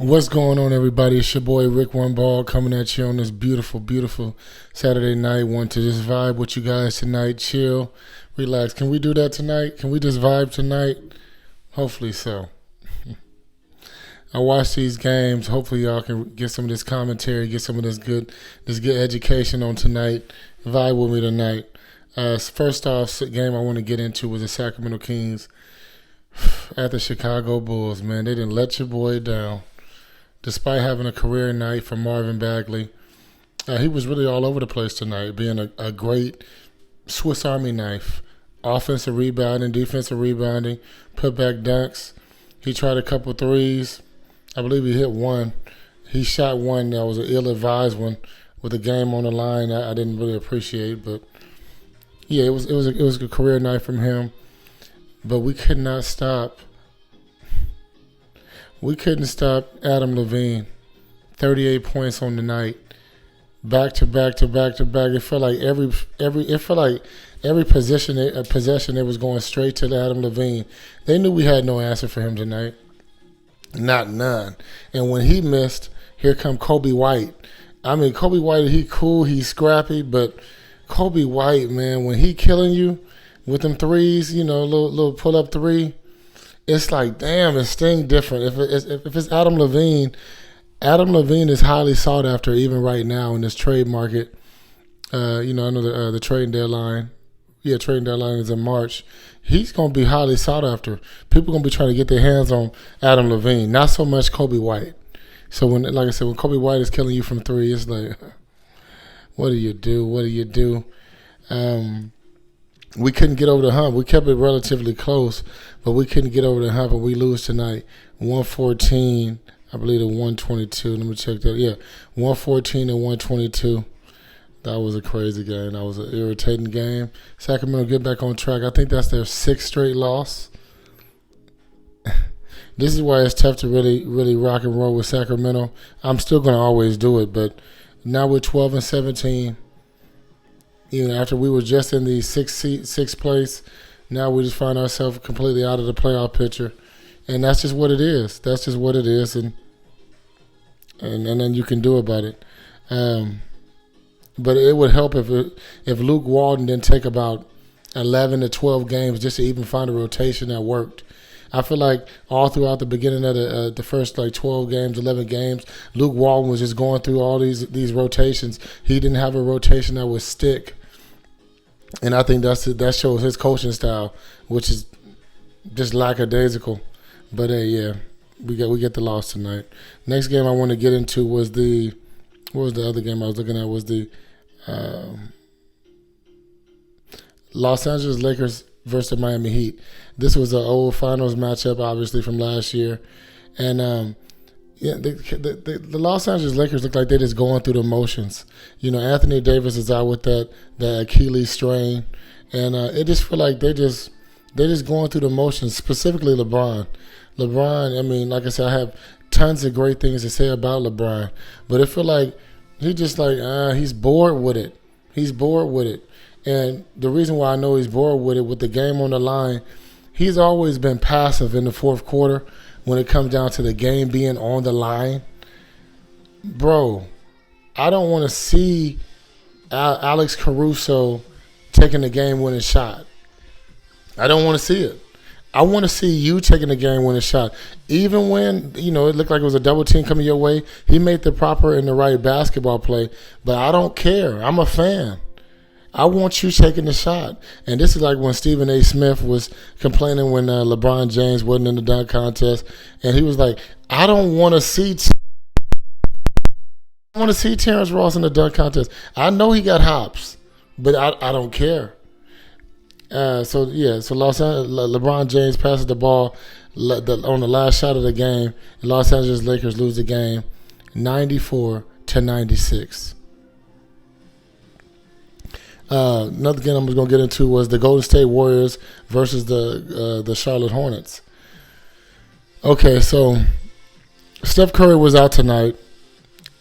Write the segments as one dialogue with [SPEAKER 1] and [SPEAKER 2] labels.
[SPEAKER 1] What's going on, everybody? It's your boy Rick One Ball coming at you on this beautiful, beautiful Saturday night. Want to just vibe with you guys tonight, chill, relax. Can we do that tonight? Can we just vibe tonight? Hopefully so. I watch these games. Hopefully y'all can get some of this commentary, get some of this good education on tonight. Vibe with me tonight. First off, game I want to get into was the Sacramento Kings at the Chicago Bulls. Man, they didn't let your boy down. Despite having a career night for Marvin Bagley, he was really all over the place tonight, being a great Swiss Army knife. Offensive rebounding, defensive rebounding, putback dunks. He tried a couple threes. I believe he hit one. He shot one that was an ill-advised one with the game on the line. I didn't really appreciate, but yeah, it was a career night from him. But we could not stop. We couldn't stop Adam Lavine. 38 points on the night, back to back to back to back. It felt like every possession it was going straight to Adam Lavine. They knew we had no answer for him tonight, not none. And when he missed, here come Kobe White. I mean, Kobe White, he cool, he's scrappy, but Kobe White, man, when he killing you with them threes, you know, little pull up three. It's like, damn, it sting different. If it's Adam Lavine is highly sought after even right now in this trade market. I know the trading deadline. Yeah, trading deadline is in March. He's going to be highly sought after. People are going to be trying to get their hands on Adam Lavine, not so much Kobe White. So when Kobe White is killing you from three, it's like, what do you do? What do you do? We couldn't get over the hump. We kept it relatively close, but we couldn't get over the hump, and we lose tonight. 114, I believe, to 122. Let me check that. Yeah, 114 to 122. That was a crazy game. That was an irritating game. Sacramento get back on track. I think that's their sixth straight loss. This is why it's tough to really, really rock and roll with Sacramento. I'm still going to always do it, but now we're 12 and 17. Even after we were just in the sixth place, now we just find ourselves completely out of the playoff picture, and that's just what it is. That's just what it is, and then you can do about it. But it would help if Luke Walton didn't take about 11 to 12 games just to even find a rotation that worked. I feel like all throughout the beginning of the first 12 games, 11 games, Luke Walton was just going through all these rotations. He didn't have a rotation that would stick. And I think that shows his coaching style, which is just lackadaisical. But yeah, we get the loss tonight. Next game I want to get into was what was the other game I was looking at? Was the Los Angeles Lakers versus the Miami Heat. This was an old finals matchup, obviously from last year, and the Los Angeles Lakers look like they're just going through the motions. You know, Anthony Davis is out with that Achilles strain, and it just feel like they're just going through the motions. Specifically, LeBron. I mean, like I said, I have tons of great things to say about LeBron, but it feel like he's bored with it. He's bored with it, and the reason why I know he's bored with it, with the game on the line, he's always been passive in the fourth quarter. When it comes down to the game being on the line, bro, I don't want to see Alex Caruso taking the game-winning shot. I don't want to see it. I want to see you taking the game-winning shot. Even when, it looked like it was a double team coming your way, he made the proper and the right basketball play, but I don't care. I'm a fan. I want you taking the shot. And this is like when Stephen A. Smith was complaining when LeBron James wasn't in the dunk contest. And he was like, I don't want to see Terrence Ross in the dunk contest. I know he got hops, but I don't care. So LeBron James passes the ball on the last shot of the game. And Los Angeles Lakers lose the game 94-96. Another game I'm going to get into was the Golden State Warriors versus the Charlotte Hornets. Okay, so Steph Curry was out tonight,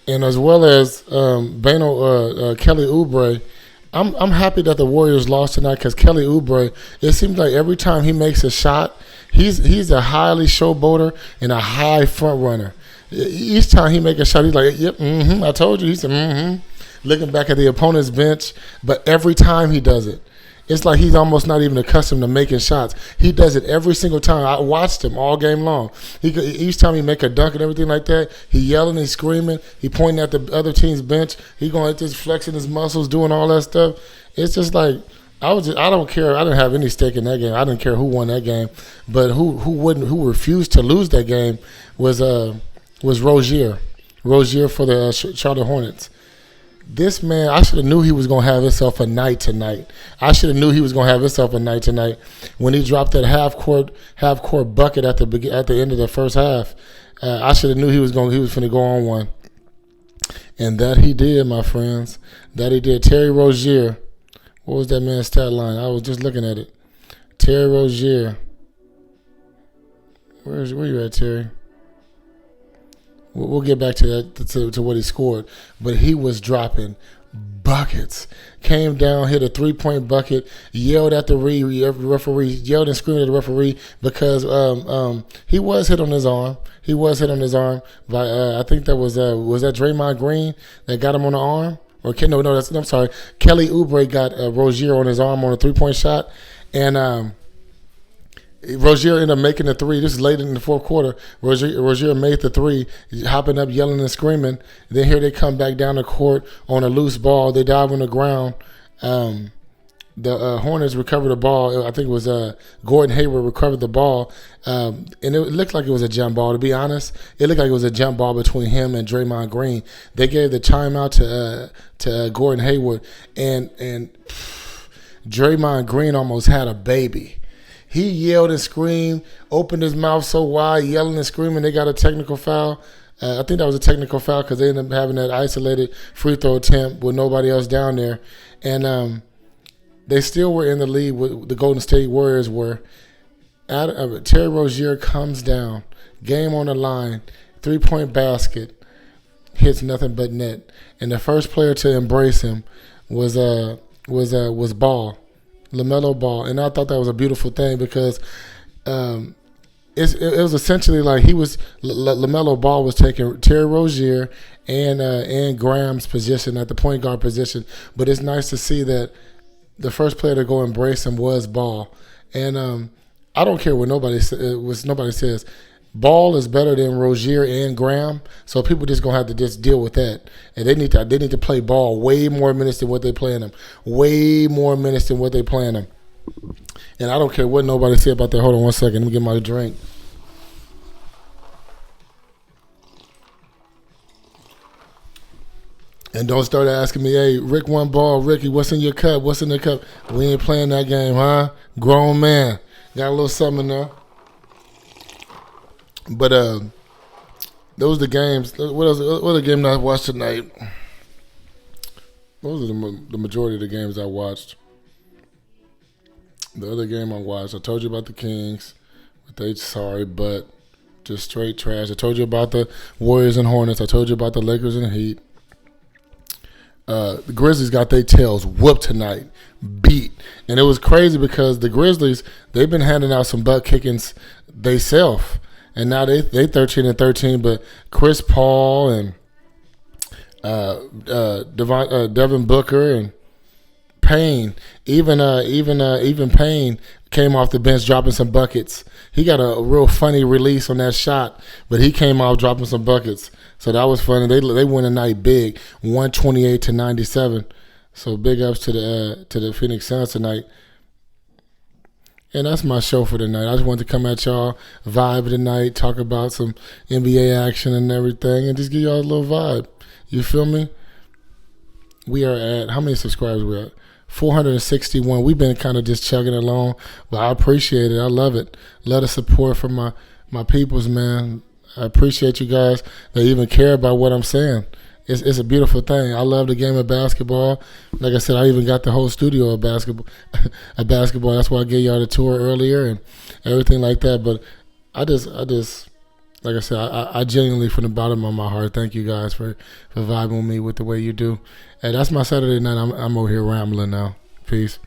[SPEAKER 1] and as well as Kelly Oubre, I'm happy that the Warriors lost tonight because Kelly Oubre. It seems like every time he makes a shot, he's a highly showboater and a high front runner. Each time he make a shot, he's like, "Yep, I told you." He said, looking back at the opponent's bench. But every time he does it, it's like he's almost not even accustomed to making shots. He does it every single time. I watched him all game long. Each time he make a dunk and everything like that, he yelling, he screaming, he pointing at the other team's bench. He going at this, flexing his muscles, doing all that stuff. It's just like I don't care. I didn't have any stake in that game. I didn't care who won that game, but who refused to lose that game was Rozier. Rozier for the Charlotte Hornets. This man, I should have knew he was going to have himself a night tonight. I should have knew he was going to have himself a night tonight when he dropped that half court bucket at the end of the first half. I should have knew he was going to go on one, and that he did, my friends. That he did. Terry Rozier. What was that man's stat line? I was just looking at it. Terry Rozier. Where you at, Terry? We'll get back to that, to what he scored. But he was dropping buckets. Came down, hit a 3-point bucket, yelled at the referee, yelled and screamed at the referee because he was hit on his arm. He was hit on his arm by, I think that was that Draymond Green that got him on the arm? I'm sorry. Kelly Oubre got Rozier on his arm on a 3-point shot. And Rozier ended up making the three. This is late in the fourth quarter. Rozier made the three, hopping up, yelling and screaming. Then here they come back down the court on a loose ball. They dive on the ground. The Hornets recovered the ball. I think it was Gordon Hayward recovered the ball. And it looked like it was a jump ball, to be honest. It looked like it was a jump ball between him and Draymond Green. They gave the timeout to Gordon Hayward. And Draymond Green almost had a baby. He yelled and screamed, opened his mouth so wide, yelling and screaming. They got a technical foul. I think that was a technical foul because they ended up having that isolated free throw attempt with nobody else down there. And they still were in the lead with the Golden State Warriors were. Terry Rozier comes down, game on the line, 3-point basket, hits nothing but net. And the first player to embrace him was Ball. LaMelo Ball, and I thought that was a beautiful thing because it was essentially like LaMelo Ball was taking Terry Rozier and Graham's position at the point guard position, but it's nice to see that the first player to go embrace him was Ball, and I don't care what nobody says. Ball is better than Rozier and Graham, so people just gonna have to just deal with that. And they need to play Ball way more minutes than what they playing him. Way more minutes than what they playing him. And I don't care what nobody say about that. Hold on one second. Let me get my drink. And don't start asking me, hey, Rick won ball. Ricky, what's in your cup? What's in the cup? We ain't playing that game, huh? Grown man. Got a little something in there. But those are the games. What other game I watched tonight? Those are the majority of the games I watched. The other game I watched, I told you about the Kings. But just straight trash. I told you about the Warriors and Hornets. I told you about the Lakers and the Heat. The Grizzlies got their tails whooped tonight, beat. And it was crazy because the Grizzlies, they've been handing out some butt kickings theyself. And now they 13-13, but Chris Paul and Devin Booker and Payne, even Payne came off the bench dropping some buckets. He got a real funny release on that shot, but he came off dropping some buckets. So that was funny. They won a night big, 128-97. So big ups to the Phoenix Suns tonight. And that's my show for tonight. I just wanted to come at y'all, vibe tonight, talk about some NBA action and everything, and just give y'all a little vibe. You feel me? We are at, how many subscribers we at? 461. We've been kind of just chugging along, but I appreciate it. I love it. Love the support from my peoples, man. I appreciate you guys that even care about what I'm saying. It's a beautiful thing. I love the game of basketball. Like I said, I even got the whole studio of basketball. That's why I gave y'all the tour earlier and everything like that. But I just like I said, I genuinely, from the bottom of my heart, thank you guys for vibing with me with the way you do. And that's my Saturday night. I'm over here rambling now. Peace.